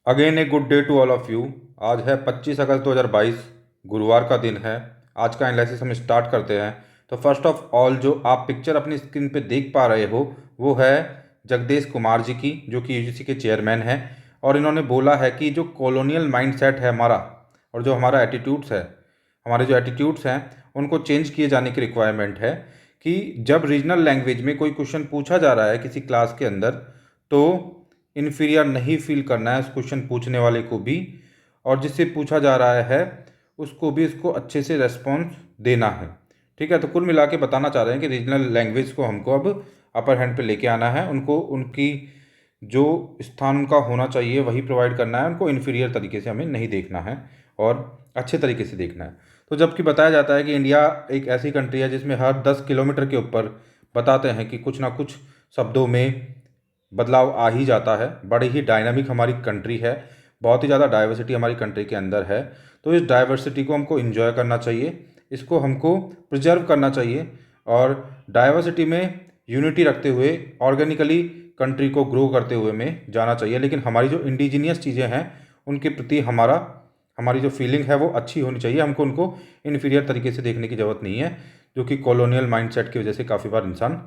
Again a good day to all of you. आज है 25 अगस्त 2022, गुरुवार का दिन है। आज का एनालिसिस हम स्टार्ट करते हैं। तो फर्स्ट ऑफ ऑल जो आप पिक्चर अपनी स्क्रीन पे देख पा रहे हो वो है जगदेश कुमार जी की, जो कि यूजीसी के चेयरमैन हैं। और इन्होंने बोला है कि जो कॉलोनियल माइंडसेट है हमारा, और जो हमारा एटीट्यूड्स है, हमारे जो एटीट्यूड्स हैं उनको चेंज किए जाने की रिक्वायरमेंट है। कि जब रीजनल लैंग्वेज में कोई क्वेश्चन पूछा जा रहा है किसी क्लास के अंदर, तो इन्फीरियर नहीं फील करना है उस क्वेश्चन पूछने वाले को भी, और जिससे पूछा जा रहा है उसको भी इसको अच्छे से रेस्पॉन्स देना है। ठीक है, तो कुल मिला के बताना चाह रहे हैं कि रीजनल लैंग्वेज को हमको अब अपर हैंड पे लेके आना है। उनको उनकी जो स्थान उनका होना चाहिए वही प्रोवाइड करना है। उनको इन्फीरियर तरीके से हमें नहीं देखना है और अच्छे तरीके से देखना है। तो जबकि बताया जाता है कि इंडिया एक ऐसी कंट्री है जिसमें हर 10 किलोमीटर के ऊपर बताते हैं कि कुछ ना कुछ शब्दों में बदलाव आ ही जाता है। बड़ी ही डायनामिक हमारी कंट्री है, बहुत ही ज़्यादा डाइवर्सिटी हमारी कंट्री के अंदर है। तो इस डाइवर्सिटी को हमको इन्जॉय करना चाहिए, इसको हमको प्रिजर्व करना चाहिए, और डाइवर्सिटी में यूनिटी रखते हुए ऑर्गेनिकली कंट्री को ग्रो करते हुए में जाना चाहिए। लेकिन हमारी जो इंडिजीनियस चीज़ें हैं उनके प्रति हमारी जो फीलिंग है वो अच्छी होनी चाहिए। हमको उनको इन्फीरियर तरीके से देखने की ज़रूरत नहीं है, जो कि कॉलोनियल माइंडसेट की वजह से काफ़ी बार इंसान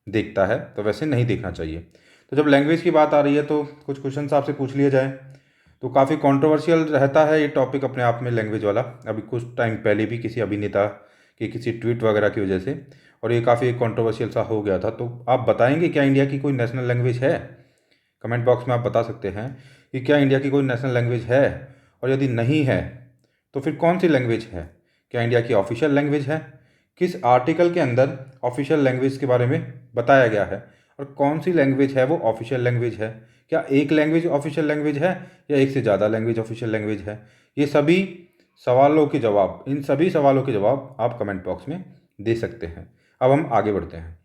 देखता है। तो वैसे नहीं देखना चाहिए। तो जब लैंग्वेज की बात आ रही है तो कुछ क्वेश्चन आपसे पूछ लिए जाए। तो काफ़ी कंट्रोवर्शियल रहता है ये टॉपिक अपने आप में, लैंग्वेज वाला। अभी कुछ टाइम पहले भी किसी अभिनेता के किसी ट्वीट वगैरह की वजह से, और ये काफ़ी कंट्रोवर्शियल सा हो गया था। तो आप बताएंगे क्या इंडिया की कोई नेशनल लैंग्वेज है? कमेंट बॉक्स में आप बता सकते हैं कि क्या इंडिया की कोई नेशनल लैंग्वेज है, और यदि नहीं है तो फिर कौन सी लैंग्वेज है? क्या इंडिया की ऑफिशियल लैंग्वेज है? किस आर्टिकल के अंदर ऑफिशियल लैंग्वेज के बारे में बताया गया है, और कौन सी लैंग्वेज है वो ऑफिशियल लैंग्वेज है? क्या एक लैंग्वेज ऑफिशियल लैंग्वेज है या एक से ज़्यादा लैंग्वेज ऑफिशियल लैंग्वेज है? ये सभी सवालों के जवाब, इन सभी सवालों के जवाब आप कमेंट बॉक्स में दे सकते हैं। अब हम आगे बढ़ते हैं।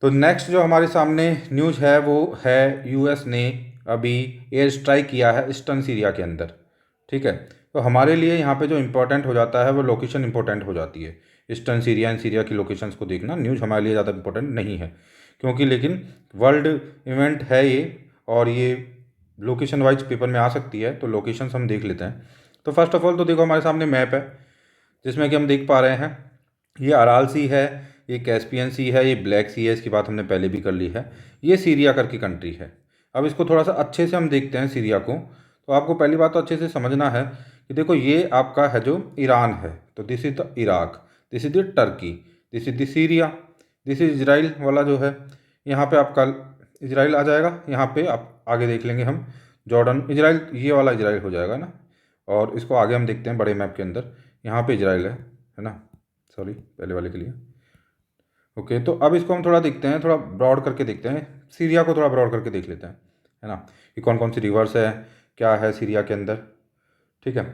तो नेक्स्ट जो हमारे सामने न्यूज़ है वो है यूएस ने अभी एयर स्ट्राइक किया है ईस्टर्न सीरिया के अंदर। ठीक है, तो हमारे लिए यहाँ पे जो इम्पोर्टेंट हो जाता है वो लोकेशन इम्पोर्टेंट हो जाती है। ईस्टर्न सीरिया एंड सीरिया की लोकेशंस को देखना न्यूज़ हमारे लिए ज़्यादा इम्पोर्टेंट नहीं है, क्योंकि लेकिन वर्ल्ड इवेंट है ये, और ये लोकेशन वाइज पेपर में आ सकती है। तो लोकेशंस हम देख लेते हैं। तो फर्स्ट ऑफ ऑल तो देखो हमारे सामने मैप है, जिसमें कि हम देख पा रहे हैं ये अराल सी है, ये कैस्पियन सी है, ये ब्लैक सी है। इसकी बात हमने पहले भी कर ली है। ये सीरिया करके कंट्री है। अब इसको थोड़ा सा अच्छे से हम देखते हैं सीरिया को। तो आपको पहली बात तो अच्छे से समझना है कि देखो ये आपका है जो ईरान है, तो this is the Iraq, this is the Turkey, this is the Syria, this is Israel वाला जो है। यहाँ पे आपका इजराइल आ जाएगा। यहाँ पे आप आगे देख लेंगे हम जॉर्डन, इजराइल ये वाला इजराइल हो जाएगा ना। और इसको आगे हम देखते हैं बड़े मैप के अंदर, यहाँ पे इजराइल है ना। सॉरी, पहले वाले के लिए। ओके, तो अब इसको हम थोड़ा देखते हैं, थोड़ा ब्रॉड करके देखते हैं। सीरिया को थोड़ा ब्रॉड करके देख लेते हैं, है ना, कि कौन कौन सी रिवर्स है, क्या है सीरिया के अंदर। ठीक है,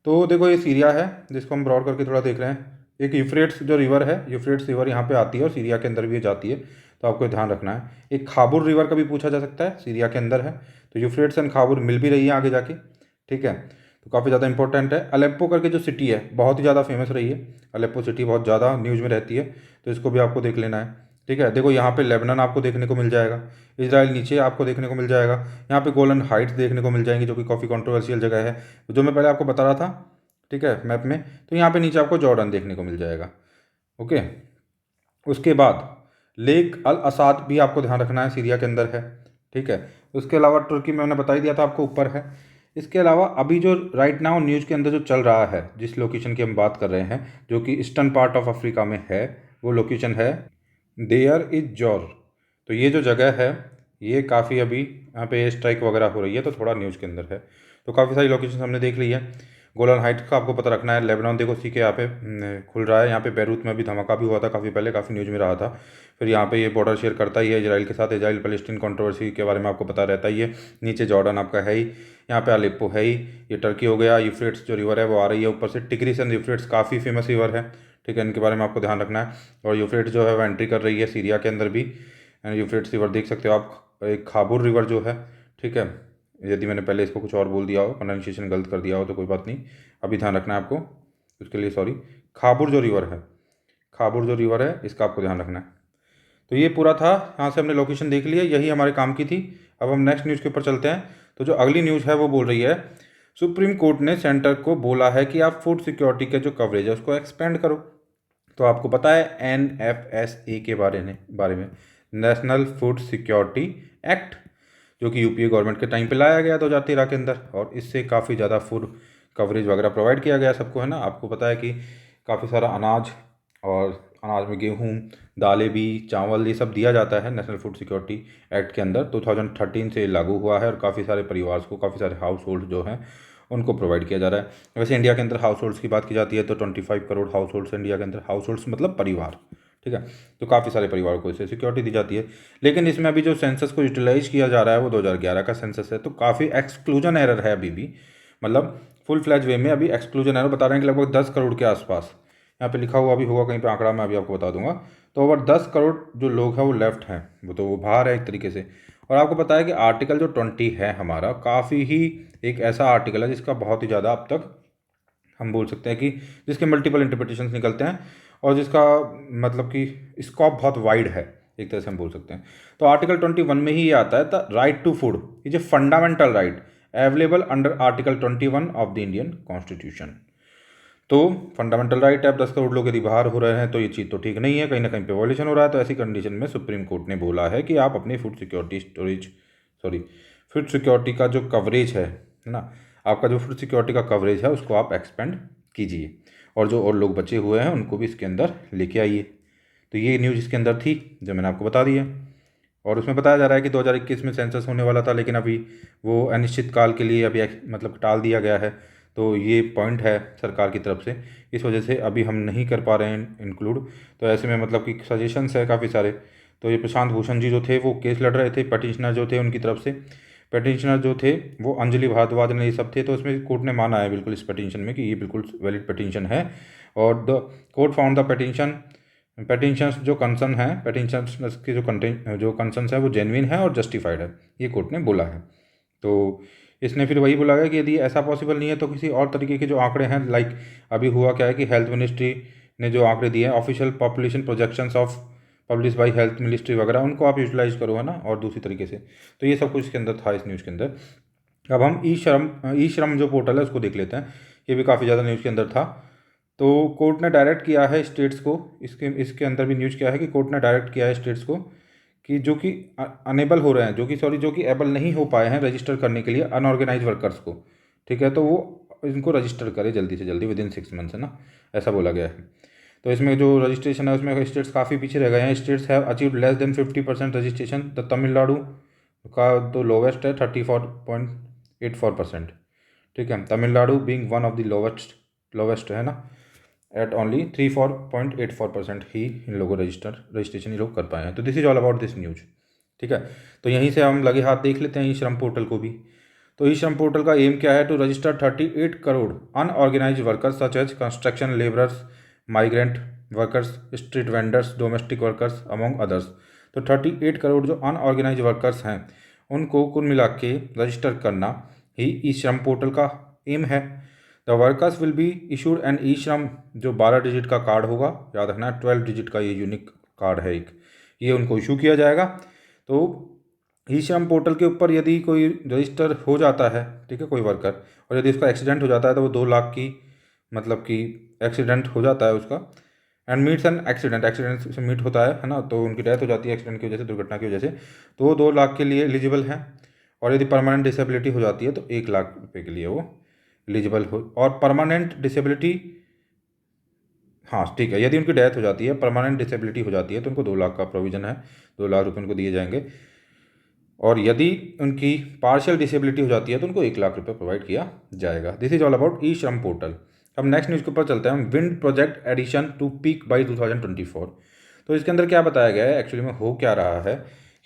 तो देखो ये सीरिया है जिसको हम ब्रॉड करके थोड़ा देख रहे हैं। एक यूफ्रेट्स जो रिवर है, यूफ्रेट्स रिवर यहाँ पे आती है और सीरिया के अंदर भी ये जाती है, तो आपको ध्यान रखना है। एक खाबुर रिवर का भी पूछा जा सकता है, सीरिया के अंदर है। तो यूफ्रेट्स एंड खाबुर मिल भी रही है आगे जाके। ठीक है, तो काफ़ी ज़्यादा इंपॉर्टेंट है। अलेप्पो करके जो सिटी है बहुत ही ज़्यादा फेमस रही है, अलेप्पो सिटी बहुत ज़्यादा न्यूज़ में रहती है, तो इसको भी आपको देख लेना है। ठीक है, देखो यहाँ पे लेबनान आपको देखने को मिल जाएगा, इजराइल नीचे आपको देखने को मिल जाएगा। यहाँ पे गोलन हाइट्स देखने को मिल जाएंगी, जो कि काफ़ी कंट्रोवर्शियल जगह है, जो मैं पहले आपको बता रहा था। ठीक है, मैप में तो यहाँ पे नीचे आपको जॉर्डन देखने को मिल जाएगा। ओके, उसके बाद लेक अल असाद भी आपको ध्यान रखना है, सीरिया के अंदर है। ठीक है, उसके अलावा तुर्की में मैंने बता ही दिया था आपको, ऊपर है। इसके अलावा अभी जो राइट नाउ न्यूज़ के अंदर जो चल रहा है, जिस लोकेशन की हम बात कर रहे हैं, जो कि ईस्टर्न पार्ट ऑफ अफ्रीका में है, वो लोकेशन है देयर इज जॉर। तो ये जो जगह है ये काफ़ी अभी यहाँ पे एयर स्ट्राइक वगैरह हो रही है, तो थोड़ा न्यूज़ के अंदर है। तो काफ़ी सारी लोकेशन हमने देख ली है। गोलन हाइट्स का आपको पता रखना है। लेबनान देखो सी के यहाँ पे खुल रहा है। यहाँ पे बैरूत में भी धमाका भी हुआ था काफ़ी पहले, काफ़ी न्यूज़ में रहा था। फिर यहाँ पे ये बॉर्डर शेयर करता ही है इजराइल के साथ, इजराइल पैलेस्टीन कंट्रोवर्सी के बारे में आपको पता रहता ही है। नीचे जॉर्डन आपका है ही, यहाँ पे अलेप्पो है ही, ये टर्की हो गया। यूफ्रेट्स जो रिवर है वो आ रही है ऊपर से, टिग्रिस एंड यूफ्रेट्स काफ़ी फेमस रिवर है। ठीक है, इनके बारे में आपको ध्यान रखना है। और यूफ्रेट्स जो है वो एंट्री कर रही है सीरिया के अंदर भी। यूफ्रेट्स रिवर देख सकते हो आप। एक खाबुर रिवर जो है, ठीक है, यदि मैंने पहले इसको कुछ और बोल दिया हो, प्रोनाउंसिएशन गलत कर दिया हो तो कोई बात नहीं, अभी ध्यान रखना है आपको, उसके लिए सॉरी। खाबुर जो रिवर है, खाबुर जो रिवर है इसका आपको ध्यान रखना है। तो ये पूरा था, यहाँ से हमने लोकेशन देख लिया, यही हमारे काम की थी। अब हम नेक्स्ट न्यूज़ के ऊपर चलते हैं। तो जो अगली न्यूज़ है वो बोल रही है, सुप्रीम कोर्ट ने सेंटर को बोला है कि आप फूड सिक्योरिटी के जो कवरेज है उसको एक्सपेंड करो। तो आपको पता है NFSA के बारे में नेशनल फूड सिक्योरिटी एक्ट, जो कि यूपीए गवर्नमेंट के टाइम पे लाया गया 2013 के अंदर, और इससे काफ़ी ज़्यादा फूड कवरेज वगैरह प्रोवाइड किया गया सबको, है ना। आपको पता है कि काफ़ी सारा अनाज, और अनाज में गेहूँ, दालें भी, चावल, ये सब दिया जाता है नेशनल फूड सिक्योरिटी एक्ट के अंदर। 2013 से लागू हुआ है और काफ़ी सारे परिवार को, काफ़ी सारे हाउस होल्ड जो हैं उनको प्रोवाइड किया जा रहा है। वैसे इंडिया के अंदर हाउस होल्ड्स की बात की जाती है तो 25 करोड़ हाउस होल्ड्स इंडिया के अंदर, हाउस होल्ड्स मतलब परिवार, ठीक है। तो काफ़ी सारे परिवारों को इससे सिक्योरिटी दी जाती है। लेकिन इसमें अभी जो सेंसस को यूटिलाइज किया जा रहा है वो 2011 का सेंसस है, तो काफ़ी एक्सक्लूजन एरर है अभी भी, मतलब फुल फ्लैज वे में अभी एक्सक्लूजन एरर बता रहे हैं कि लगभग 10 करोड़ के आसपास, यहाँ पे लिखा हुआ भी होगा कहीं पे आंकड़ा, मैं अभी आपको बता दूंगा। तो ओवर 10 करोड़ जो लोग हैं वो लेफ्ट हैं, वो बाहर है एक तरीके से। और आपको पता है कि आर्टिकल जो 20 है हमारा, काफ़ी ही एक ऐसा आर्टिकल है जिसका बहुत ही ज़्यादा अब तक हम बोल सकते हैं कि जिसके मल्टीपल इंटरप्रिटेशंस निकलते हैं, और जिसका मतलब कि स्कोप बहुत वाइड है एक तरह से हम बोल सकते हैं। तो आर्टिकल 21 में ही ये आता है, the right to food is a fundamental right available under article 21 of the Indian constitution. तो फंडामेंटल राइट है, अब 10 करोड़ लोग यदि बाहर हो रहे हैं तो ये चीज़ तो ठीक नहीं है, कहीं ना कहीं पे वॉल्यूशन हो रहा है। तो ऐसी कंडीशन में सुप्रीम कोर्ट ने बोला है कि आप अपनी फूड सिक्योरिटी का जो कवरेज है ना, आपका जो फूड सिक्योरिटी का कवरेज है उसको आप एक्सपेंड कीजिए, और जो और लोग बचे हुए हैं उनको भी इसके अंदर लेके आइए। तो ये न्यूज़ इसके अंदर थी जो मैंने आपको बता दी है। और उसमें बताया जा रहा है कि 2021 में सेंसस होने वाला था, लेकिन अभी वो अनिश्चित काल के लिए अभी मतलब टाल दिया गया है। तो ये पॉइंट है सरकार की तरफ से, इस वजह से अभी हम नहीं कर पा रहे हैं इंक्लूड। तो ऐसे में मतलब कि सजेशंस है काफ़ी सारे। तो ये प्रशांत भूषण जी जो थे वो केस लड़ रहे थे, पटिशनर जो थे उनकी तरफ से, पटिशनर जो थे वो अंजलि भारद्वाज ने, ये सब थे। तो इसमें कोर्ट ने माना है बिल्कुल इस पटिशन में कि ये बिल्कुल वैलिड पटिशन है, और the court found the petitions जो कंसर्न है, पेटिशंस की जो कंसर्न्स है वो जेन्युइन है और जस्टिफाइड है, ये कोर्ट ने बोला है। तो इसने फिर वही बोला है कि यदि ऐसा पॉसिबल नहीं है तो किसी और तरीके के जो आंकड़े हैं, लाइक अभी हुआ क्या है कि हेल्थ मिनिस्ट्री ने जो आंकड़े दिए हैं, official population projections of publish by health ministry वगैरह, उनको आप यूटिलाइज करो, है ना, और दूसरी तरीके से। तो ये सब कुछ इसके अंदर था इस न्यूज़ के अंदर। अब हम ई श्रम जो पोर्टल है उसको देख लेते हैं, ये भी काफ़ी ज़्यादा न्यूज़ के अंदर था। तो कोर्ट ने डायरेक्ट किया है स्टेट्स को, इसके इसके अंदर भी न्यूज़ क्या है कि कोर्ट ने डायरेक्ट किया है स्टेट्स को कि जो कि अनेबल हो रहे हैं, जो कि एबल नहीं हो पाए हैं रजिस्टर करने के लिए अनऑर्गेनाइज वर्कर्स को, ठीक है, तो वो इनको रजिस्टर करे जल्दी से जल्दी, विद इन 6 मंथ्स, है ना, ऐसा बोला गया है। तो इसमें जो रजिस्ट्रेशन है उसमें स्टेट्स काफ़ी पीछे रह गए हैं। States have achieved less than 50% registration. The Tamil Nadu का तो लोवेस्ट है 34.84%, ठीक है, Tamil Nadu being one of the lowest है ना, एट ओनली 34.84% ही इन लोगों रजिस्ट्रेशन ये लोग कर पाए हैं। तो this is all about this news, ठीक है। तो यहीं से हम लगे हाथ देख लेते हैं ई श्रम पोर्टल को भी। तो ई श्रम पोर्टल का एम क्या है? To register 38 crore unorganised workers such as construction labourers, migrant workers, street vendors, domestic workers among others. तो 38 करोड़ जो अनऑर्गेनाइज वर्कर्स हैं उनको कुल मिला के रजिस्टर करना ही ई श्रम पोर्टल का एम है। The workers will be issued an e Shram, जो 12 डिजिट का कार्ड होगा, याद रखना 12 डिजिट का ये यूनिक कार्ड है एक, ये उनको इशू किया जाएगा। तो ई श्रम पोर्टल के ऊपर यदि कोई रजिस्टर हो जाता है, ठीक है, कोई वर्कर, और यदि उसका एक्सीडेंट हो जाता है तो वो 2 लाख की, मतलब कि एक्सीडेंट हो जाता है उसका, एंड मीट्स एन एक्सीडेंट से मीट होता है ना, तो उनकी डेथ हो जाती है एक्सीडेंट की वजह से, दुर्घटना की वजह से, तो वो 2 लाख के लिए एलिजिबल हैं। और यदि परमानेंट डिसेबिलिटी हो जाती है तो 1 लाख रुपये के लिए वो एलिजिबल हो। और परमानेंट डिसेबिलिटी, हाँ ठीक है, यदि उनकी डेथ हो जाती है, परमानेंट डिसेबिलिटी हो जाती है, तो उनको 2 लाख का प्रोविज़न है, 2 लाख रुपये उनको दिए जाएंगे। और यदि उनकी पार्शियल डिसेबिलिटी हो जाती है तो उनको 1 लाख रुपये प्रोवाइड किया जाएगा। दिस इज ऑल अबाउट ई श्रम पोर्टल। अब नेक्स्ट न्यूज़ के ऊपर चलते हैं हम। Wind project addition to peak by 2024। तो इसके अंदर क्या बताया गया है, एक्चुअली में हो क्या रहा है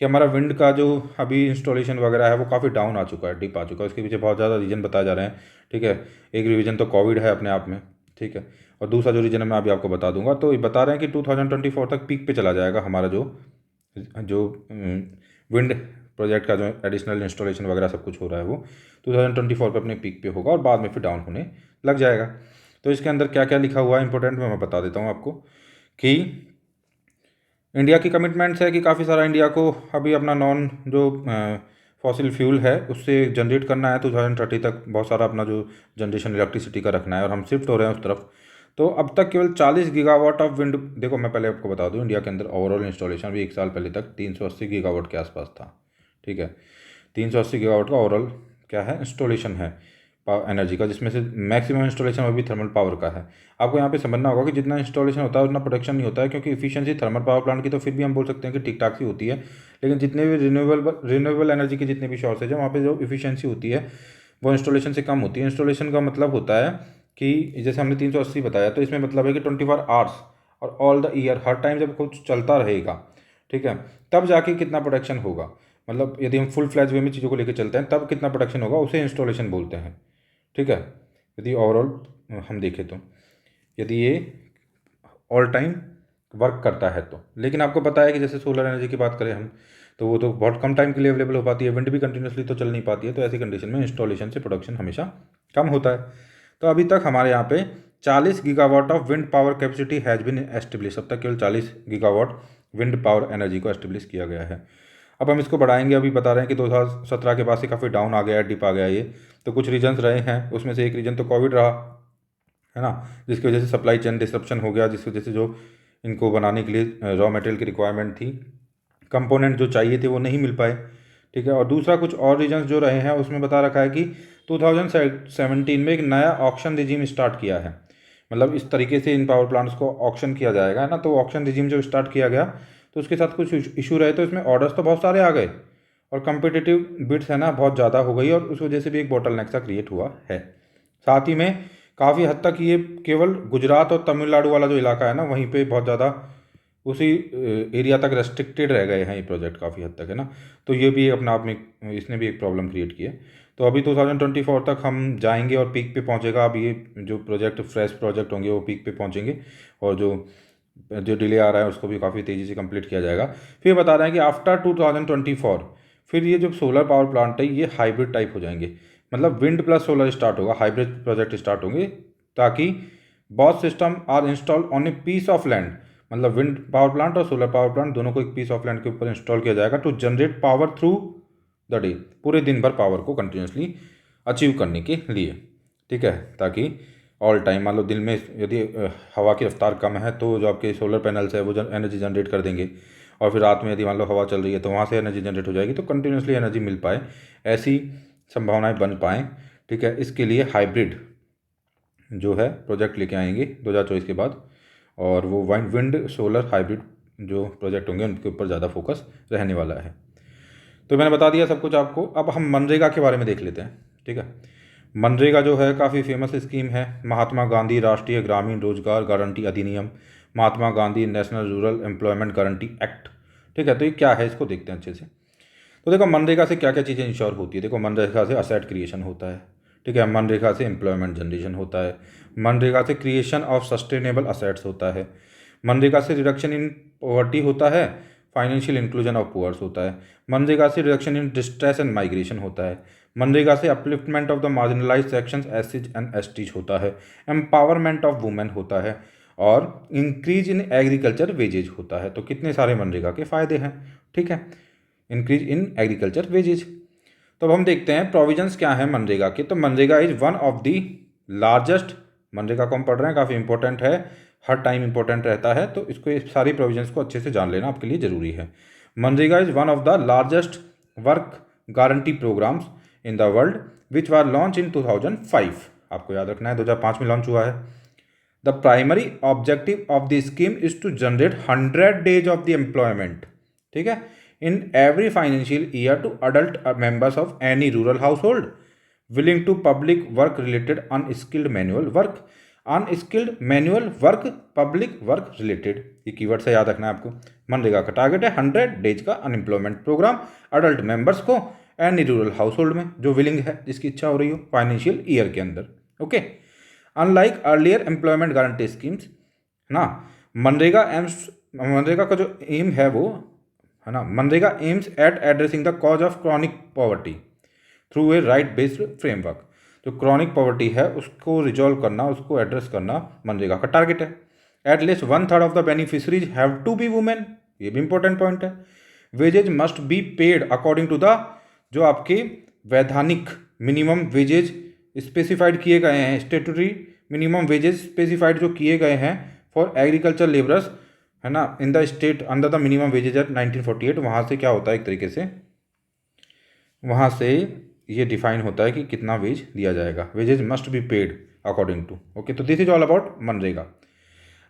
कि हमारा विंड का जो अभी इंस्टॉलेशन वगैरह है वो काफ़ी डाउन आ चुका है, डिप आ चुका है। उसके पीछे बहुत ज़्यादा रीजन बताए जा रहे हैं, ठीक है। एक रीजन तो कोविड है अपने आप में, ठीक है, और दूसरा जो रीजन है मैं अभी आपको बता दूंगा। तो ये बता रहे हैं कि 2024 तक पीक पे चला जाएगा हमारा जो जो विंड प्रोजेक्ट का जो एडिशनल इंस्टॉलेशन वगैरह सब कुछ हो रहा है वो 2024 पे अपने पीक पे होगा और बाद में फिर डाउन होने लग जाएगा। तो इसके अंदर क्या क्या लिखा हुआ है इंपॉर्टेंट मैं बता देता हूँ आपको कि इंडिया की कमिटमेंट्स है कि काफ़ी सारा इंडिया को अभी अपना नॉन जो फॉसिल फ्यूल है उससे जनरेट करना है 2030 तक बहुत सारा अपना जो जनरेशन इलेक्ट्रिसिटी का रखना है, और हम शिफ्ट हो रहे हैं उस तरफ। तो अब तक केवल 40 गीगावाट ऑफ विंड, देखो मैं पहले आपको बता दूं, इंडिया के अंदर ओवरऑल इंस्टॉलेशन भी 1 साल पहले तक 380 गीगावाट के आसपास था। ठीक है, 380 गीगावाट का ओवरऑल क्या है इंस्टॉलेशन है पावर एनर्जी का, जिसमें से मैक्सिमम इंस्टॉलेशन वो भी थर्मल पावर का है। आपको यहाँ पे समझना होगा कि जितना इंस्टॉलेशन होता है उतना प्रोडक्शन नहीं होता है, क्योंकि इफिशिएंसी थर्मल पावर प्लांट की तो फिर भी हम बोल सकते हैं कि ठीक ठाक सी होती है, लेकिन जितने भी रिन्यूएबल एनर्जी की जितने भी सोर्सेज है वहाँ पे जो इफिशियंसी होती है वो इंस्टॉलेशन से कम होती है। इंस्टॉलेशन का मतलब होता है कि जैसे हमने 380 बताया, तो इसमें मतलब है कि 24 आवर्स और all the year, her time जब कुछ चलता रहेगा, ठीक है, तब जाके कितना प्रोडक्शन होगा। मतलब यदि हम फुल फ्लैज वे में चीज़ों को लेकर चलते हैं तब कितना प्रोडक्शन होगा, उसे इंस्टॉलेशन बोलते हैं। ठीक है, यदि ओवरऑल हम देखें तो यदि ये ऑल टाइम वर्क करता है तो। लेकिन आपको पता है कि जैसे सोलर एनर्जी की बात करें हम, तो वो तो बहुत कम टाइम के लिए अवेलेबल हो पाती है, विंड भी कंटिन्यूसली तो चल नहीं पाती है, तो ऐसी कंडीशन में इंस्टॉलेशन से प्रोडक्शन हमेशा कम होता है। तो अभी तक हमारे यहाँ पे 40 gigawatt of wind power capacity has been establish, अब तक केवल 40 गीगावाट विंड पावर एनर्जी को एस्टेब्लिश किया गया है। अब हम इसको बढ़ाएंगे, अभी बता रहे हैं कि 2017 के बाद से काफ़ी डाउन आ गया है, डिप आ गया है ये। तो कुछ रीजन्स रहे हैं, उसमें से एक रीजन तो कोविड रहा है ना, जिसकी वजह से सप्लाई चेन डिसरप्शन हो गया, जिसकी वजह से जो इनको बनाने के लिए रॉ मटेरियल की रिक्वायरमेंट थी, कंपोनेंट जो चाहिए थे वो नहीं मिल पाए। ठीक है, और दूसरा कुछ और रीजन्स जो रहे हैं उसमें बता रखा है कि 2017 में एक नया ऑक्शन रिजीम स्टार्ट किया है। मतलब इस तरीके से इन पावर प्लांट्स को ऑक्शन किया जाएगा, है ना। तो ऑक्शन रिजीम जब स्टार्ट किया गया तो उसके साथ कुछ इशू रहे, तो इसमें ऑर्डर्स तो बहुत सारे आ गए और कंपिटिटिव बिड्स है ना बहुत ज़्यादा हो गई, और उस वजह से भी एक बॉटलनेक सा क्रिएट हुआ है। साथ ही में काफ़ी हद तक ये केवल गुजरात और तमिलनाडु वाला जो इलाका है ना वहीं पे बहुत ज़्यादा उसी एरिया तक रेस्ट्रिक्टेड रह गए हैं ये प्रोजेक्ट काफ़ी हद तक, है ना। तो ये भी अपने आप में इसने भी एक प्रॉब्लम क्रिएट की है। तो अभी 2024 तक हम जाएंगे और पीक पे पहुंचेगा। अब ये जो प्रोजेक्ट फ्रेश प्रोजेक्ट होंगे वो पीक पे पहुंचेंगे, और जो जो डिले आ रहा है उसको भी काफ़ी तेज़ी से कंप्लीट किया जाएगा। फिर बता रहे हैं कि आफ्टर 2024 फिर ये जो सोलर पावर प्लांट है ये हाइब्रिड टाइप हो जाएंगे, मतलब विंड प्लस सोलर स्टार्ट होगा, हाइब्रिड प्रोजेक्ट स्टार्ट होंगे, ताकि both system are install on a piece of land. मतलब विंड पावर प्लांट और सोलर पावर प्लांट दोनों को एक पीस ऑफ लैंड के ऊपर इंस्टॉल किया जाएगा to generate power through the day, पूरे दिन भर पावर को कंटिन्यूसली अचीव करने के लिए। ठीक है, ताकि ऑल टाइम, मान लो दिन में यदि हवा की रफ्तार कम है तो जो आपके सोलर पैनल्स है वो एनर्जी जनरेट कर देंगे, और फिर रात में यदि मान लो हवा चल रही है तो वहाँ से एनर्जी जनरेट हो जाएगी, तो कंटिन्यूसली एनर्जी मिल पाए, ऐसी संभावनाएं बन पाएँ। ठीक है, इसके लिए हाइब्रिड जो है प्रोजेक्ट लेके आएंगे 2024 के बाद, और वो विंड सोलर हाइब्रिड जो प्रोजेक्ट होंगे उनके ऊपर ज़्यादा फोकस रहने वाला है। तो मैंने बता दिया सब कुछ आपको। अब हम मनरेगा के बारे में देख लेते हैं। ठीक है, मनरेगा जो है काफ़ी फेमस स्कीम है, महात्मा गांधी राष्ट्रीय ग्रामीण रोजगार गारंटी अधिनियम, Mahatma Gandhi national rural employment guarantee act. ठीक है, तो ये क्या है इसको देखते हैं अच्छे से। तो देखो मनरेगा से क्या क्या चीज़ें इंश्योर होती है। देखो मनरेगा से असेट क्रिएशन होता है, ठीक है, मनरेगा से एम्प्लॉयमेंट जनरेशन होता है, मनरेगा से क्रिएशन ऑफ सस्टेनेबल असेट्स होता है, मनरेगा से रिडक्शन इन पॉवर्टी होता है, फाइनेंशियल इंक्लूजन ऑफ पुअर्स होता है, मनरेगा से reduction in distress and migration होता है, मनरेगा से upliftment of the marginalise sections SC and ST होता है, एम्पावरमेंट ऑफ वुमेन होता है, और इंक्रीज इन एग्रीकल्चर वेजेज होता है। तो कितने सारे मनरेगा के फ़ायदे हैं। ठीक है, इंक्रीज इन एग्रीकल्चर वेजेज। तो अब हम देखते हैं प्रोविजंस क्या है मनरेगा के। तो MNREGA is one of the largest, MNREGA को हम पढ़ रहे हैं, काफ़ी इंपॉर्टेंट है, हर टाइम इंपॉर्टेंट रहता है, तो इसको इस सारी प्रोविजंस को अच्छे से जान लेना आपके लिए ज़रूरी है। MNREGA is one of the largest work guarantee programmes in the world which was launch in 2005। आपको याद रखना है 2005 में लॉन्च हुआ है। The primary objective of the scheme is to generate 100 days of the employment, ठीक है, in every financial year to adult members of any rural household willing to public work related unskilled manual work, unskilled manual work, public work related. ये keyword से याद रखना है आपको। मनरेगा का target है 100 डेज का अनएम्प्लॉयमेंट प्रोग्राम अडल्ट मेंबर्स को एनी रूरल हाउस होल्ड में जो विलिंग है, जिसकी इच्छा हो रही हो फाइनेंशियल ईयर के अंदर। Okay, unlike earlier employment guarantee schemes ना, मनरेगा का जो एम है वो है ना, MNREGA aims at addressing the cause of chronic poverty through a right based framework. जो क्रॉनिक पॉवर्टी है उसको रिजॉल्व करना, उसको एड्रेस करना मनरेगा का टारगेट है। At least 1/3 of the beneficiaries have to be women, ये भी इंपॉर्टेंट पॉइंट है। Wages must be paid according to the जो आपके वैधानिक मिनिमम वेजेज स्पेसिफाइड किए गए हैं, स्टेटूटरी मिनिमम वेजेस स्पेसिफाइड जो किए गए हैं फॉर एग्रीकल्चर लेबरर्स, है ना, in the state under the minimum wages act 1948, वहाँ से क्या होता है, एक तरीके से वहाँ से ये डिफाइन होता है कि कितना वेज दिया जाएगा। Wages must be paid according to, okay. तो this is all about MNREGA.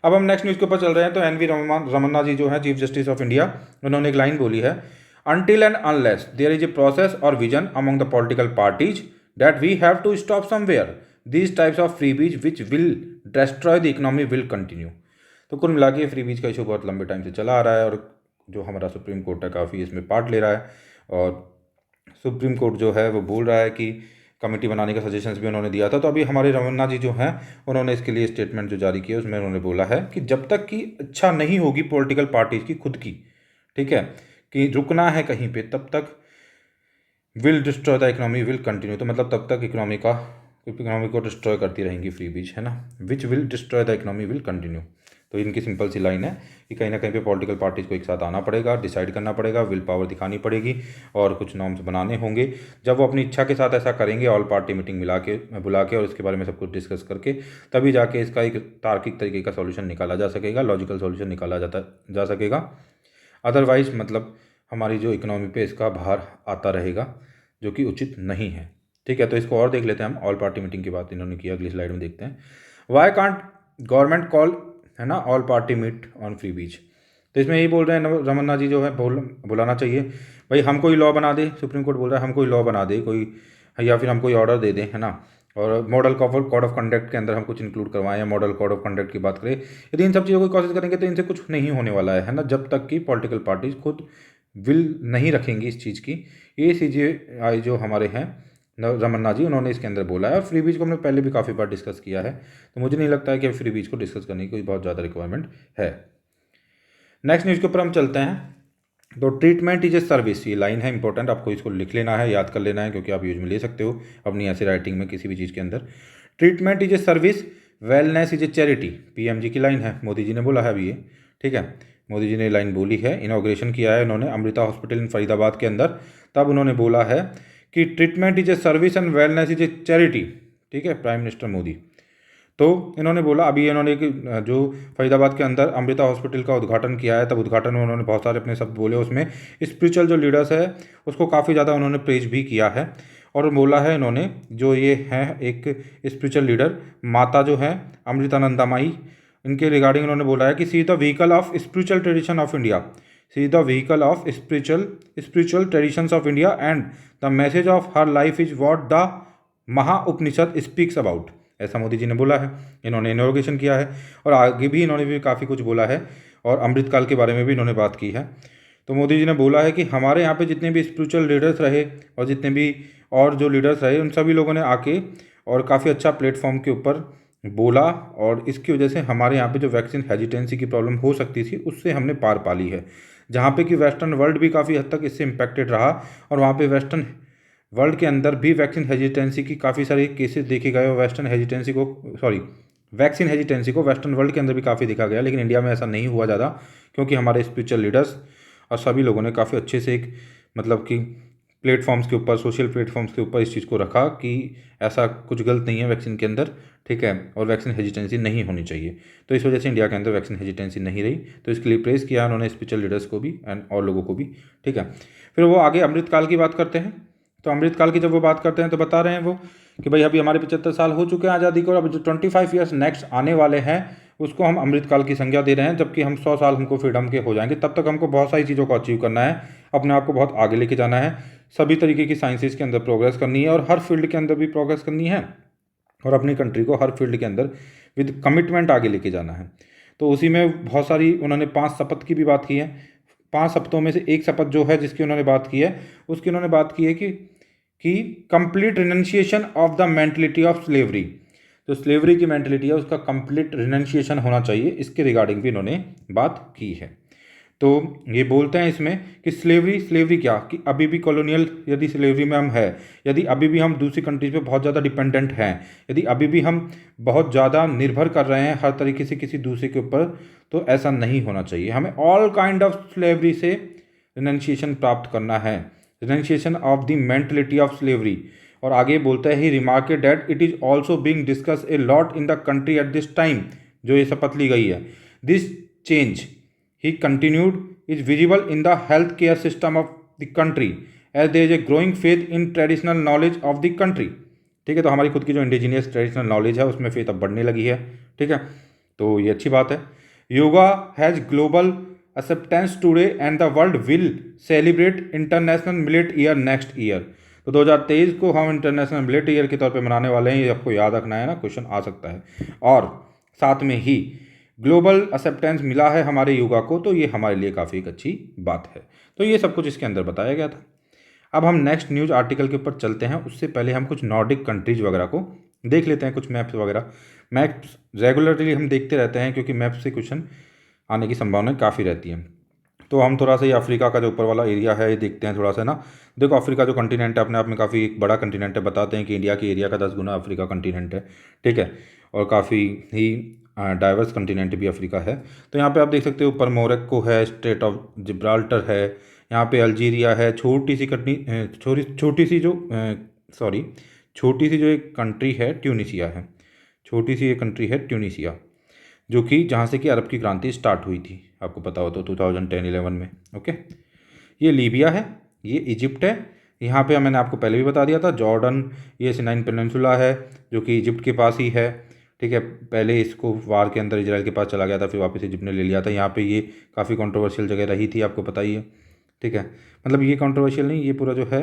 अब हम नेक्स्ट न्यूज़ के ऊपर चल रहे हैं। तो एन.वी. रमन्ना जी जो है चीफ जस्टिस ऑफ इंडिया, उन्होंने एक लाइन बोली है, until and unless there is a process और vision among the political parties that we have to stop somewhere these types of freebies which will destroy the economy will continue. तो कुल मिला के freebies का issue बहुत लंबे time से चला आ रहा है और जो हमारा सुप्रीम कोर्ट है काफ़ी इसमें पार्ट ले रहा है। और सुप्रीम कोर्ट जो है वो बोल रहा है कि कमेटी बनाने का सजेशंस भी उन्होंने दिया था। तो अभी हमारे रमन्ना जी जो हैं उन्होंने इसके लिए स्टेटमेंट जो जारी किया उसमें उन्होंने बोला है कि जब तक कि अच्छा नहीं होगी पॉलिटिकल पार्टीज की खुद की, ठीक है, कि रुकना है कहीं पे, तब तक will destroy the economy will continue. तो मतलब तब तक इकोनॉमी को डिस्ट्रॉय करती रहेंगी फ्री बीज, है ना, विच will destroy the economy will continue. तो इनकी सिंपल सी लाइन है कि कहीं ना कहीं पे पॉलिटिकल पार्टीज को एक साथ आना पड़ेगा, डिसाइड करना पड़ेगा, विल पावर दिखानी पड़ेगी और कुछ नॉर्म्स बनाने होंगे। जब वो अपनी इच्छा के साथ ऐसा करेंगे, ऑल पार्टी मीटिंग बुला के और इसके बारे में सब कुछ डिस्कस करके, तभी जाके इसका एक तार्किक तरीके का सॉल्यूशन निकाला जा सकेगा, लॉजिकल सॉल्यूशन निकाला जा सकेगा। अदरवाइज मतलब हमारी जो इकोनॉमी पे इसका भार आता रहेगा, जो कि उचित नहीं है, ठीक है। तो इसको और देख लेते हैं हम, ऑल पार्टी मीटिंग की बात इन्होंने की, अगली स्लाइड में देखते हैं। वाई कांट गवर्नमेंट कॉल, है ना, all party meet on freebies. तो इसमें यही बोल रहे हैं रमन्ना जी जो है बुलाना चाहिए भाई, हम कोई लॉ बना दे, सुप्रीम कोर्ट बोल रहा है हम कोई लॉ बना दे कोई, या फिर हम कोई ऑर्डर दे दें, है ना, और मॉडल कोड ऑफ कंडक्ट के अंदर हम कुछ इंक्लूड करवाएं या मॉडल कोड ऑफ कंडक्ट की बात करें। यदि इन सब चीज़ों की कोशिश करेंगे तो इनसे कुछ नहीं होने वाला है ना, जब तक कि पॉलिटिकल पार्टीज खुद विल नहीं रखेंगी इस चीज़ की। ACGI जो हमारे हैं रमन्ना जी, उन्होंने इसके अंदर बोला है। और फ्री बीज को हमने पहले भी काफ़ी बार डिस्कस किया है, तो मुझे नहीं लगता है कि फ्री बीज को डिस्कस करने की कोई बहुत ज़्यादा रिक्वायरमेंट है। नेक्स्ट न्यूज़ के ऊपर हम चलते हैं। तो ट्रीटमेंट इज ए सर्विस, ये लाइन है इंपॉर्टेंट, आपको इसको लिख लेना है, याद कर लेना है, क्योंकि आप यूज में ले सकते हो अपनी ऐसे राइटिंग में किसी भी चीज़ के अंदर। Treatment is a service, wellness is a charity, PMG की लाइन है, मोदी जी ने बोला है अभी ये, ठीक है, मोदी जी ने लाइन बोली है, इनॉग्रेशन किया है उन्होंने अमृता हॉस्पिटल इन फरीदाबाद के अंदर, तब उन्होंने बोला है कि treatment is a service and wellness is a charity, ठीक है, प्राइम मिनिस्टर मोदी। तो इन्होंने बोला, अभी इन्होंने जो फरीदाबाद के अंदर अमृता हॉस्पिटल का उद्घाटन किया है, तब उद्घाटन में उन्होंने बहुत सारे अपने शब्द बोले, उसमें स्पिरिचुअल जो लीडर्स है उसको काफ़ी ज़्यादा उन्होंने प्रेज भी किया है। और बोला है इन्होंने, जो ये हैं एक स्पिरिचुअल लीडर माता जो है अमृतानंदमयी, इनके रिगार्डिंग उन्होंने बोला है कि she the vehicle of spiritual tradition of India, she the vehicle of spiritual traditions of India and the message of her life is what the Mahaupanishad speaks about, ऐसा मोदी जी ने बोला है। इन्होंने इनॉग्रेशन किया है और आगे भी इन्होंने भी काफ़ी कुछ बोला है और अमृतकाल के बारे में भी इन्होंने बात की है। तो मोदी जी ने बोला है कि हमारे यहाँ पे जितने भी स्पिरिचुअल लीडर्स रहे और जितने भी और जो लीडर्स रहे, उन सभी लोगों ने आके और काफ़ी अच्छा प्लेटफॉर्म के ऊपर बोला, और इसकी वजह से हमारे यहाँ पे जो वैक्सीन हेजिटेंसी की प्रॉब्लम हो सकती थी उससे हमने पार पा ली है, जहाँ पे कि वेस्टर्न वर्ल्ड भी काफ़ी हद तक इससे इम्पैक्टेड रहा और वहाँ पे वेस्टर्न वर्ल्ड के अंदर भी वैक्सीन हेजिटेंसी की काफ़ी सारे केसेस देखे गए और वैक्सीन हेजिटेंसी को वेस्टर्न वर्ल्ड के अंदर भी काफ़ी देखा गया, लेकिन इंडिया में ऐसा नहीं हुआ ज़्यादा, क्योंकि हमारे स्पिरिचुअल लीडर्स और सभी लोगों ने काफ़ी अच्छे से एक मतलब कि प्लेटफॉर्म्स के ऊपर, सोशल प्लेटफॉर्म्स के ऊपर इस चीज़ को रखा कि ऐसा कुछ गलत नहीं है वैक्सीन के अंदर, ठीक है, और वैक्सीन हेजिटेंसी नहीं होनी चाहिए। तो इस वजह से इंडिया के अंदर वैक्सीन हेजिटेंसी नहीं रही, तो इसके लिए प्रेस किया उन्होंने स्पिरिचुअल लीडर्स को भी एंड और लोगों को भी, ठीक है। फिर वो आगे अमृतकाल की बात करते हैं। तो अमृतकाल की जब वो बात करते हैं तो बता रहे हैं वो कि भाई अभी हमारे 75 साल हो चुके हैं आज़ादी को, और अब जो 25 ईयर्स नेक्स्ट आने वाले हैं उसको हम अमृतकाल की संज्ञा दे रहे हैं, जबकि हम 100 साल हमको फ्रीडम के हो जाएंगे। तब तक हमको बहुत सारी चीज़ों को अचीव करना है, अपने आप को बहुत आगे लेके जाना है, सभी तरीके की साइंसेस के अंदर प्रोग्रेस करनी है और हर फील्ड के अंदर भी प्रोग्रेस करनी है, और अपनी कंट्री को हर फील्ड के अंदर विद कमिटमेंट आगे लेके जाना है। तो उसी में बहुत सारी उन्होंने 5 शपथ की भी बात की है। 5 शपथों में से एक शपथ जो है जिसकी उन्होंने बात की है, उसकी उन्होंने बात की है कि complete renunciation of the mentality of slavery, जो स्लेवरी की मेंटलिटी है उसका कंप्लीट रिनंशिएशन होना चाहिए, इसके रिगार्डिंग भी इन्होंने बात की है। तो ये बोलते हैं इसमें कि स्लेवरी क्या, कि अभी भी कॉलोनियल यदि स्लेवरी में हम है, यदि अभी भी हम दूसरी कंट्रीज पे बहुत ज़्यादा डिपेंडेंट हैं, यदि अभी भी हम बहुत ज़्यादा निर्भर कर रहे हैं हर तरीके से किसी दूसरे के ऊपर, तो ऐसा नहीं होना चाहिए। हमें ऑल काइंड ऑफ स्लेवरी से रिनंशिएशन प्राप्त करना है। Renunciation of the mentality of slavery. और आगे बोलता है he remarked that it is also being discuss a lot in the country at this time. जो ये शपथ ली गई है, this change he continued is visible in the health care system of the country as there is a growing faith in traditional knowledge of the country. ठीक है, तो हमारी खुद की जो इंडिजीनियस ट्रेडिशनल नॉलेज है उसमें फेथ अब बढ़ने लगी है। ठीक है, तो ये अच्छी बात है। Yoga has global acceptance today and the world will celebrate international millet year next year. तो 2023 को हम इंटरनेशनल मिलेट ईयर के तौर पे मनाने वाले हैं, ये आपको याद रखना है ना, क्वेश्चन आ सकता है। और साथ में ही ग्लोबल एक्सेप्टेंस मिला है हमारे योगा को, तो ये हमारे लिए काफ़ी एक अच्छी बात है। तो ये सब कुछ इसके अंदर बताया गया था। अब हम नेक्स्ट न्यूज़ आर्टिकल के ऊपर चलते हैं, उससे पहले हम कुछ नॉर्डिक कंट्रीज वगैरह को देख लेते हैं, कुछ मैप्स वगैरह। मैप्स रेगुलरली हम देखते रहते हैं क्योंकि मैप से क्वेश्चन आने की संभावना काफ़ी रहती है। तो हम थोड़ा सा ये अफ्रीका का जो ऊपर वाला एरिया है ये देखते हैं थोड़ा सा ना। देखो, अफ्रीका जो कंटिनेंट है अपने आप में काफ़ी एक बड़ा कंटिनेंट है। बताते हैं कि इंडिया के एरिया का 10 गुना अफ्रीका कंटिनेंट है। ठीक है, और काफ़ी ही डाइवर्स कंटिनेंट भी अफ्रीका है। तो यहाँ पे आप देख सकते हो, ऊपर मोरक्को है, स्ट्रेट ऑफ जिब्राल्टर है, यहाँ पे अल्जीरिया है, छोटी सी छोटी सी जो एक कंट्री है ट्यूनिसिया है। छोटी सी एक कंट्री है ट्यूनिसिया, जो कि जहाँ से कि अरब की क्रांति स्टार्ट हुई थी, आपको पता हो तो 2010-11 में। ओके, ये लीबिया है, ये इजिप्ट है, यहाँ पे मैंने आपको पहले भी बता दिया था जॉर्डन, ये सिनाइन पेनिनसुला है जो कि इजिप्ट के पास ही है। ठीक है, पहले इसको वार के अंदर इजराइल के पास चला गया था, फिर वापस इजिप्ट ने ले लिया था। यहाँ पे ये काफ़ी कंट्रोवर्शियल जगह रही थी, आपको पता ही है। ठीक है, मतलब ये कंट्रोवर्शियल नहीं, ये पूरा जो है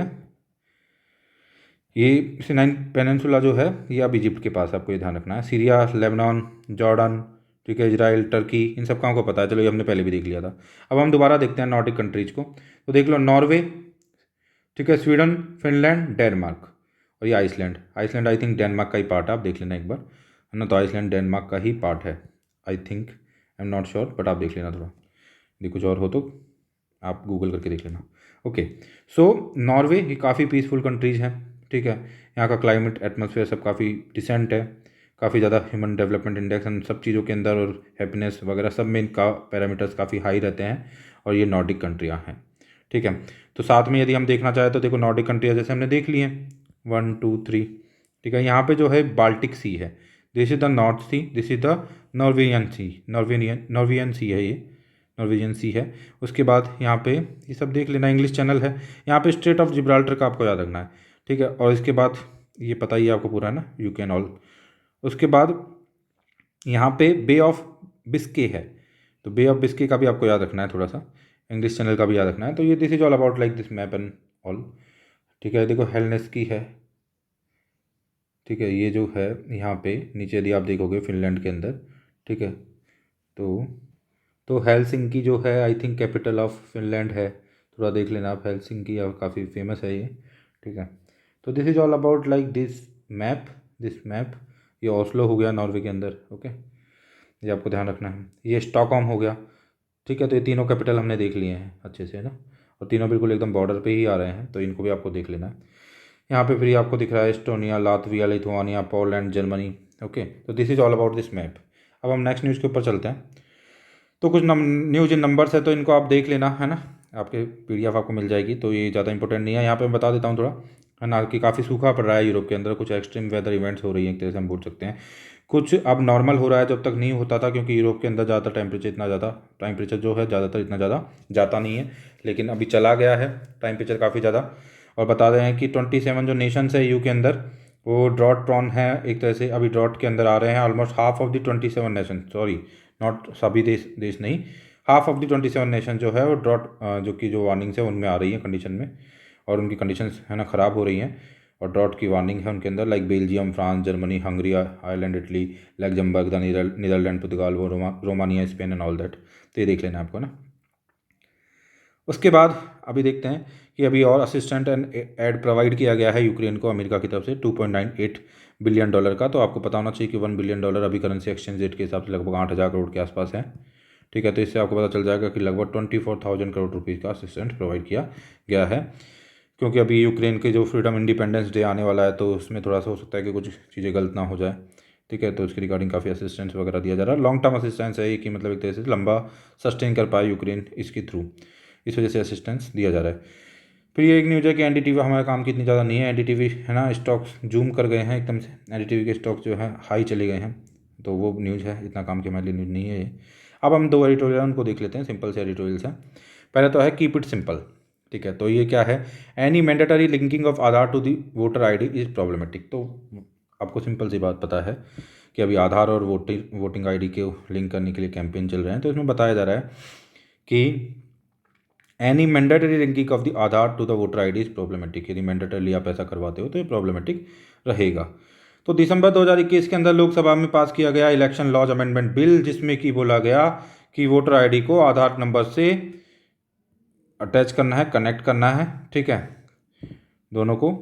ये सिनाइन पेनिनसुला जो है ये अब इजिप्ट के पास, आपको ये ध्यान रखना है। सीरिया, लेबनान, जॉर्डन, ठीक है, इजराइल, टर्की, इन सब का हमको पता है। चलो, ये हमने पहले भी देख लिया था। अब हम दोबारा देखते हैं नॉर्डिक कंट्रीज को। तो देख लो, नॉर्वे, ठीक है, स्वीडन, फिनलैंड, डेनमार्क, और ये Iceland. Iceland I think Denmark का ही पार्ट है, आप देख लेना एक बार, है ना। तो आइसलैंड डेनमार्क का ही पार्ट है, I think, I am not sure, but आप देख लेना थोड़ा, यदि कुछ और हो तो आप गूगल करके देख लेना। ओके, सो नॉर्वे ये काफ़ी पीसफुल कंट्रीज़ हैं। ठीक है, यहाँ का क्लाइमेट, एटमॉस्फेयर सब काफ़ी डिसेंट है, काफ़ी ज़्यादा ह्यूमन डेवलपमेंट इंडेक्स एंड सब चीज़ों के अंदर, और हैप्पीनेस वगैरह सब में इनका पैरामीटर्स काफ़ी हाई रहते हैं, और ये नॉर्डिक कंट्रियाँ हैं। ठीक है, तो साथ में यदि हम देखना चाहें तो देखो, नॉर्डिक कंट्रियाँ जैसे हमने देख ली हैं 1 2 3। ठीक है, यहाँ पे जो है बाल्टिक सी है, this is the North Sea, this is the Norwegian Sea, Norwegian Sea है, ये नॉर्वेजियन सी है। उसके बाद यहाँ पे ये सब देख लेना, इंग्लिश चैनल है। यहाँ पे स्ट्रेट ऑफ जिब्राल्टर का आपको याद रखना है। ठीक है, और इसके बाद ये पता ही है आपको पूरा, है ना, यू कैन ऑल। उसके बाद यहाँ पे बे ऑफ बिस्के है, तो बे ऑफ बिस्के का भी आपको याद रखना है थोड़ा सा, इंग्लिश चैनल का भी याद रखना है। तो ये this is all about like this map and all. ठीक है, देखो हेलनेस्की है। ठीक है, ये जो है यहाँ पे नीचे यदि आप देखोगे फिनलैंड के अंदर। ठीक है, तो हेलसिंकी जो है I think capital of Finland है, थोड़ा देख लेना आप, हेलसिंकी काफ़ी फेमस है ये। ठीक है, तो this is all about like this map. ये ओस्लो हो गया नॉर्वे के अंदर। ओके, ये आपको ध्यान रखना है। ये स्टॉकहोम हो गया। ठीक है, तो ये तीनों कैपिटल हमने देख लिए हैं अच्छे से, है ना, और तीनों बिल्कुल एकदम बॉर्डर पे ही आ रहे हैं, तो इनको भी आपको देख लेना है। यहाँ पे फिर आपको दिख रहा है Estonia, Latvia, Lithuania, Poland, Germany. Okay, तो this is all about this map. अब हम नेक्स्ट न्यूज़ के ऊपर चलते हैं। तो कुछ न्यूज़ इन नंबर्स है, तो इनको आप देख लेना, है ना, आपके पीडीएफ आपको मिल जाएगी, तो ये ज़्यादा इंपॉर्टेंट नहीं है। यहाँ पे मैं बता देता हूँ थोड़ा, है ना, कि काफ़ी सूखा पड़ रहा है यूरोप के अंदर, कुछ एक्सट्रीम वेदर इवेंट्स हो रही हैं, एक तरह से हम बोल सकते हैं। कुछ अब नॉर्मल हो रहा है, जब तक नहीं होता था, क्योंकि यूरोप के अंदर ज़्यादातर टेम्परेचर जो है ज़्यादातर इतना ज़्यादा जाता नहीं है, लेकिन अभी चला गया है टेम्परेचर काफ़ी ज़्यादा। और बता रहे हैं कि 27 जो नेशंस है यू के अंदर, वो ड्रॉट प्रॉन है, एक तरह से अभी ड्रॉट के अंदर आ रहे हैं। Almost half of the 27 nation, sorry not सभी देश नहीं, हाफ ऑफ द 27 नेशन जो है वो ड्रॉट जो वार्निंग्स है उनमें आ रही है कंडीशन में, और उनकी कंडीशंस है ना ख़राब हो रही हैं, और ड्रॉट की वार्निंग है उनके अंदर, like Belgium, France, Germany, Hungary, Ireland, Italy, Luxembourg, the Netherlands, Portugal, Romania, Spain and all that. तो ये देख लेना आपको ना। उसके बाद अभी देखते हैं कि अभी और असिस्टेंट एंड एड प्रोवाइड किया गया है यूक्रेन को अमेरिका की तरफ से $2.98 बिलियन का। तो आपको पता होना चाहिए कि $1 बिलियन अभी करेंसी एक्सचेंज रेट के हिसाब से लगभग 8,000 करोड़ के आसपास है। ठीक है, तो इससे आपको पता चल जाएगा कि लगभग 24,000 करोड़ रुपीज़ का असिस्टेंट प्रोवाइड किया गया है। क्योंकि अभी यूक्रेन के जो फ्रीडम इंडिपेंडेंस डे आने वाला है, तो उसमें थोड़ा सा हो सकता है कि कुछ चीज़ें गलत ना हो जाए। ठीक है, तो इसके रिगार्डिंग काफ़ी असिस्टेंस वगैरह दिया जा रहा है। लॉन्ग टर्म असिस्टेंस है ये, कि मतलब एक तरह से लंबा सस्टेन कर पाए यूक्रेन इसके थ्रू, इस वजह से असिस्टेंस दिया जा रहा है। फिर ये एक न्यूज़ है कि एनडीटीवी हमारे काम की इतनी ज़्यादा नहीं है, एनडीटीवी है ना स्टॉक्स जूम कर गए हैं एकदम से, एनडीटीवी के स्टॉक्स जो है हाई चले गए हैं, तो वो न्यूज़ है, इतना काम की हमारे लिए न्यूज़ नहीं है ये। अब हम दो एडिटोरियल उनको देख लेते हैं, सिंपल से एडिटोरियल्स हैं। पहले तो है कीप इट सिंपल, ठीक है, तो ये क्या है, any mandatory linking of Aadhaar to the voter ID is problematic. तो आपको सिंपल सी बात पता है कि अभी आधार और वोटिंग आईडी के लिंक करने के लिए कैंपेन चल रहे हैं, तो इसमें बताया जा रहा है कि any mandatory linking of the Aadhaar to the voter ID is problematic, यदि मैंडेटरली आप ऐसा करवाते हो तो ये प्रॉब्लमेटिक रहेगा। तो दिसंबर 2021 के अंदर लोकसभा में पास किया गया इलेक्शन लॉज अमेंडमेंट बिल, जिसमें कि बोला गया कि वोटर आईडी को आधार नंबर से अटैच करना है, कनेक्ट करना है, ठीक है, दोनों को।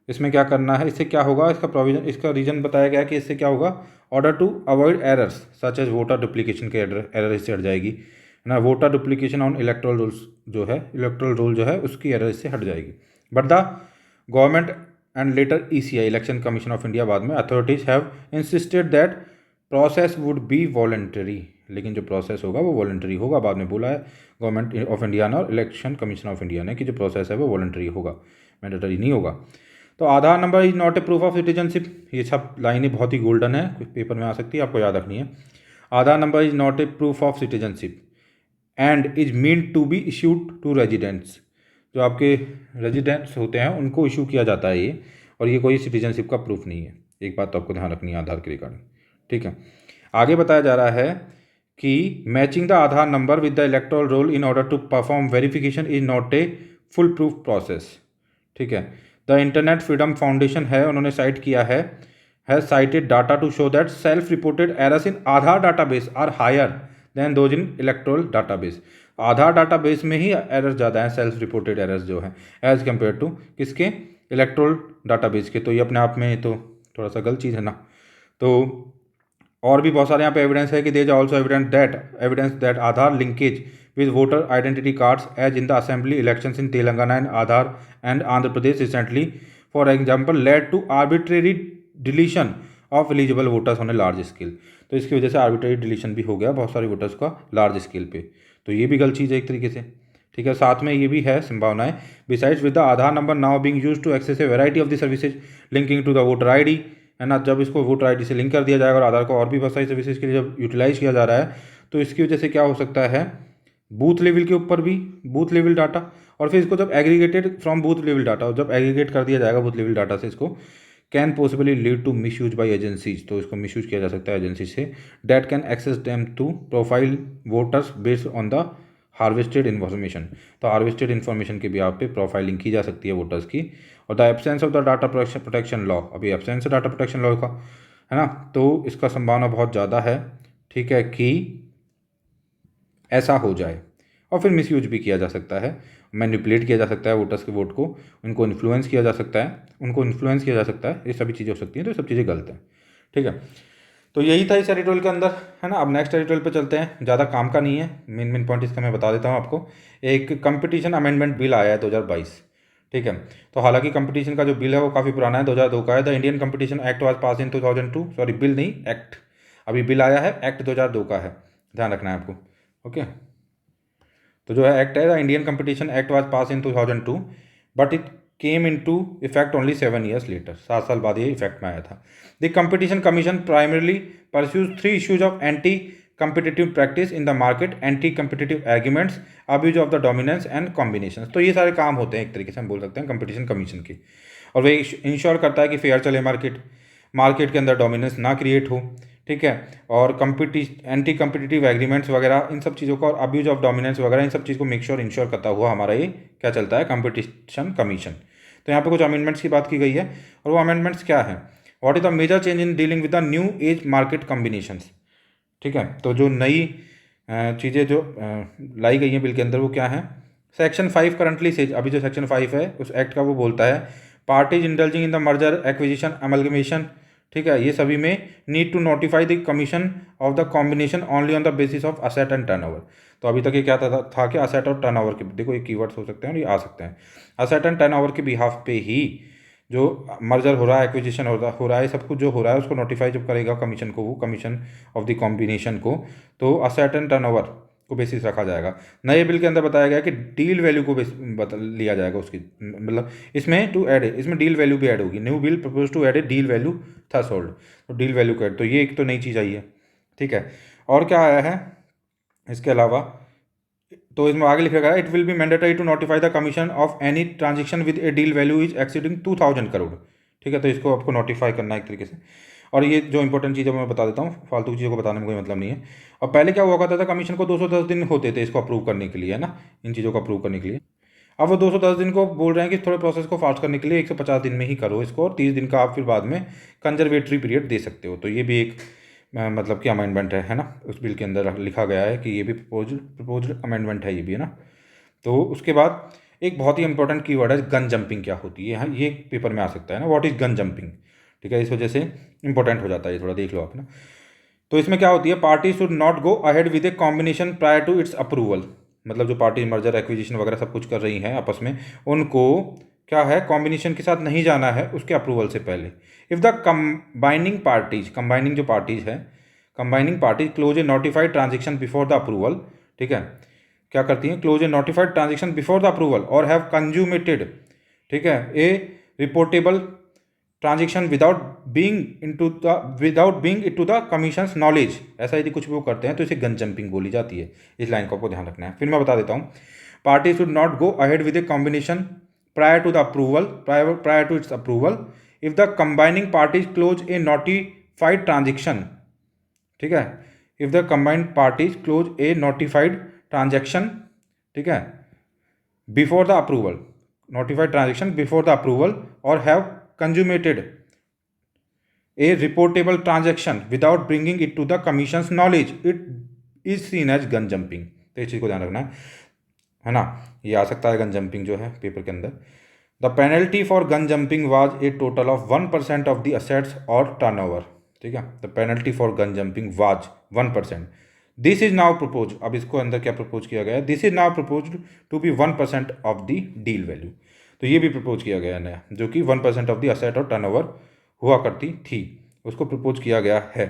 इसमें क्या करना है, इससे क्या होगा, इसका प्रोविजन, इसका रीजन बताया गया कि इससे क्या होगा, order to avoid errors such as voter duplication के एरर इससे हट जाएगी, है ना, voter duplication on electoral rolls जो है, इलेक्ट्रल रोल जो है उसकी एरर इससे हट जाएगी। But the government and later ECI election commission of India बाद में authorities have insisted that process would be voluntary, लेकिन जो प्रोसेस होगा वो वॉलेंटरी होगा, बाद में बोला है गवर्नमेंट ऑफ इंडिया ने और इलेक्शन कमीशन ऑफ इंडिया ने कि जो प्रोसेस है वो वॉलेंटरी होगा, मैंडेटरी नहीं होगा। तो Aadhaar number is not a proof of citizenship, ये सब लाइनें बहुत ही गोल्डन है, कुछ पेपर में आ सकती है, आपको याद रखनी है। Aadhaar number is not a proof of citizenship and is mean to be issued to residents, जो आपके रेजिडेंट्स होते हैं उनको इशू किया जाता है ये, और ये कोई सिटीजनशिप का प्रूफ नहीं है, एक बात तो आपको ध्यान रखनी है आधार के रिगार्डिंग, ठीक है। आगे बताया जा रहा है कि matching the Aadhaar number with the electoral roll in order to perform verification is not a full proof process, ठीक है। द इंटरनेट फ्रीडम फाउंडेशन है, उन्होंने साइट किया है cited data to show that self reported errors in Aadhaar database are higher than those in electoral database. Aadhaar database में ही errors ज़्यादा हैं, सेल्फ रिपोर्टेड एरर्स जो हैं, एज कम्पेयर टू किसके, इलेक्टोरल डाटाबेस के। तो ये अपने आप में तो थोड़ा सा गलत चीज़ है ना। तो और भी बहुत सारे यहाँ पे एविडेंस है कि there is also evidence that Aadhaar linkage with voter identity cards as in the assembly elections in Telangana and Andhra Pradesh recently, for example, led to arbitrary deletion of eligible voters on a large scale। तो इसकी वजह से arbitrary deletion भी हो गया बहुत सारे voters का लार्ज स्केल पे, तो ये भी गलत चीज़ है एक तरीके से, ठीक है। साथ में ये भी है संभावनाएं, besides with the Aadhaar number now being used to access a variety of the services linking to the voter ID, है ना, जब इसको वोटर आईडी से लिंक कर दिया जाएगा और आधार को और भी बहुत सारी सर्विसेज के लिए जब यूटिलाइज किया जा रहा है, तो इसकी वजह से क्या हो सकता है, बूथ लेवल के ऊपर भी बूथ लेवल डाटा, और फिर इसको जब aggregated from booth level data, और जब एग्रीगेट कर दिया जाएगा बूथ लेवल डाटा से, इसको can possibly lead to misuse by agencies, तो इसको मिस यूज किया जा सकता है एजेंसी से, that can access them to profile voters based on the harvested information. तो हार्वेस्टेड इन्फॉर्मेशन के भी आप पे प्रोफाइलिंग की जा सकती है वोटर्स की। और the absence of the data protection law, अभी एब्सेंस है डाटा प्रोटेक्शन लॉ का, है ना, तो इसका संभावना बहुत ज़्यादा है, ठीक है, कि ऐसा हो जाए। और फिर मिसयूज भी किया जा सकता है, मैनिपुलेट किया जा सकता है वोटर्स के वोट को, उनको इन्फ्लुएंस किया जा सकता है, ये सभी चीज़ें हो सकती हैं, तो ये सब चीज़ें गलत हैं, ठीक है। तो यही था इस एडिटोरियल के अंदर, है ना। अब नेक्स्ट एडिटोरियल पे चलते हैं, ज़्यादा काम का नहीं है, मेन पॉइंट इसका मैं बता देता हूँ आपको। एक कंपटीशन अमेंडमेंट बिल आया है 2022, ठीक है। तो हालांकि कंपटीशन का जो बिल है वो काफ़ी पुराना है, 2002 का है। The Indian competition act was pass in 2002, sorry bill नहीं एक्ट, अभी बिल आया है, एक्ट 2002 का है, ध्यान रखना है आपको, ओके। तो जो है एक्ट है, the Indian competition act was pass in 2002 but it came in to effect only 7 years later, 7 साल बाद ये इफेक्ट में आया था। The competition commission primarily pursues 3 issues of anti competitive practice in the market, anti competitive arguments, abuse of the dominance and combinations। तो ये सारे काम होते हैं एक तरीके से हम बोल सकते हैं कंपटीशन कमीशन के, और वे इंश्योर करता है कि फेयर चले मार्केट के अंदर डोमिनेंस ना क्रिएट हो, ठीक है, और एंटी कम्पिटिटिव एग्रीमेंट्स वगैरह इन सब चीज़ों का, और अब्यूज ऑफ डोमिनेंस वगैरह इन सब चीज़ को इंश्योर करता हुआ हमारा ये क्या चलता है, कंपटीशन कमीशन। तो यहाँ पे कुछ अमेंडमेंट्स की बात की गई है, और वो अमेंडमेंट्स क्या है, what is the major change in dealing with the new age market combinations, ठीक है। तो जो नई चीज़ें जो लाई गई हैं बिल के अंदर वो क्या है, सेक्शन 5 करंटली से, अभी जो सेक्शन 5 है उस एक्ट का वो बोलता है parties indulging in the merger acquisition amalgamation, ठीक है, ये सभी में need to notify the commission of the combination only on the basis of asset and turnover. तो अभी तक ये क्या था कि असेट और टर्नओवर के, देखो ये कीवर्ड्स हो सकते हैं और ये आ सकते हैं, असेट एंड टर्नओवर के बिहाफ पे ही जो मर्जर हो रहा है, एक्विजिशन हो रहा है, सब कुछ जो हो रहा है उसको नोटिफाई जब करेगा कमीशन को, वो कमीशन ऑफ द कॉम्बिनेशन को, तो असेट एंड टर्नओवर को बेसिस रखा जाएगा। नए बिल के अंदर बताया गया कि डील वैल्यू को लिया जाएगा उसकी, मतलब इसमें टू ऐड, इसमें डील वैल्यू भी ऐड होगी। New bill propose to add a deal value threshold, तो डील वैल्यू को ऐड, तो ये एक तो नई चीज़ आई है, ठीक है। और क्या आया है इसके अलावा, तो इसमें आगे लिखा गया it will be mandatory to notify the commission of any transaction with a deal value is exceeding 2000 crore, ठीक है। तो इसको आपको नोटिफाई करना है एक तरीके से। और ये जो इंपॉर्टेंट चीज़ है मैं बता देता हूँ, फालतू चीज़ों को बताने में कोई मतलब नहीं है। और पहले क्या हुआ करता था, कमीशन को 210 दिन होते थे इसको अप्रूव करने के लिए, है ना, इन चीज़ों को अप्रूव करने के लिए। अब वो 210 दिन को बोल रहे हैं कि थोड़े प्रोसेस को फास्ट करने के लिए 150 दिन में ही करो इसको, और 30 दिन का आप फिर बाद में कंजर्वेटरी पीरियड दे सकते हो। तो ये भी एक मतलब कि अमेंडमेंट है ना, उस बिल के अंदर लिखा गया है कि ये भी प्रपोज अमेंडमेंट है ये भी, है ना। तो उसके बाद एक बहुत ही इंपॉर्टेंट कीवर्ड है गन जंपिंग, क्या होती है, हाँ ये पेपर में आ सकता है ना, व्हाट इज गन जंपिंग, ठीक है। इस वजह से इंपॉर्टेंट हो जाता है, थोड़ा देख लो आप ना। तो इसमें क्या होती है, party should not go ahead with a combination prior to its approval, मतलब जो पार्टी मर्जर एक्विजिशन वगैरह सब कुछ कर रही हैं आपस में, उनको क्या है, कॉम्बिनेशन के साथ नहीं जाना है उसके अप्रूवल से पहले। If the combining parties, combining जो पार्टीज है, combining parties close a notified transaction before the approval, ठीक है, क्या करती हैं, close a notified transaction before the approval और हैव कंज्यूमेटेड, ठीक है, a reportable transaction without being into the commission's knowledge, ऐसा यदि कुछ भी वो करते हैं तो इसे गन जंपिंग बोली जाती है। इस लाइन को आपको ध्यान रखना है। फिर मैं बता देता हूँ, party should not go ahead with a combination prior to the approval, prior to its approval, if the combining parties close a notified transaction, ठीक है, if the combined parties close a notified transaction, ठीक है, before the approval, notified transaction before the approval और have consummated a reportable transaction without bringing it to the commission's knowledge, it is seen as gun jumping। तो इस चीज़ को ध्यान रखना है ना, ये आ सकता है गन जंपिंग जो है पेपर के अंदर। The penalty for gun jumping was a total of 1% of the assets और टर्नओवर, ठीक है। The penalty for gun jumping was 1%। This is now propose, अब इसको अंदर क्या प्रपोज किया गया है, this is now propose to be 1% of the deal value. तो ये भी प्रपोज किया गया है नया, जो कि 1% ऑफ द असेट और टर्नओवर हुआ करती थी, उसको प्रपोज किया गया है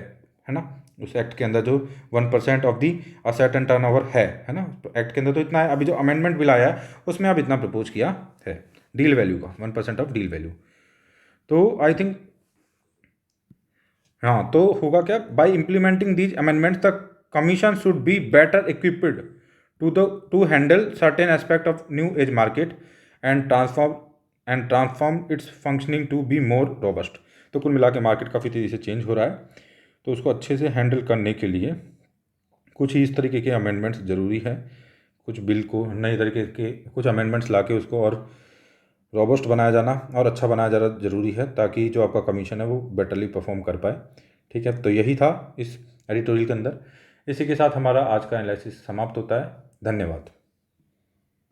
ना। उस एक्ट के अंदर जो 1% of the asset and turnover है ना, तो एक्ट के अंदर तो इतना है। अभी जो अमेंडमेंट बिल आया है उसमें अब इतना प्रपोज किया है डील वैल्यू का, 1% ऑफ डील वैल्यू। तो आई थिंक हाँ, तो होगा क्या, by implementing these amendments the commission should be better equipped to handle certain aspect of new age market and transform its functioning to be more robust. तो कुल मिला के market काफ़ी तेज़ी से चेंज हो रहा है, तो उसको अच्छे से हैंडल करने के लिए कुछ ही इस तरीके के अमेंडमेंट्स ज़रूरी है। कुछ बिल को नए तरीके के कुछ अमेंडमेंट्स ला के उसको और रोबस्ट बनाया जाना और अच्छा बनाया जाना ज़रूरी है, ताकि जो आपका कमीशन है वो बेटरली परफॉर्म कर पाए, ठीक है। तो यही था इस एडिटोरियल के अंदर। इसी के साथ हमारा आज का एनालिसिस समाप्त होता है। धन्यवाद।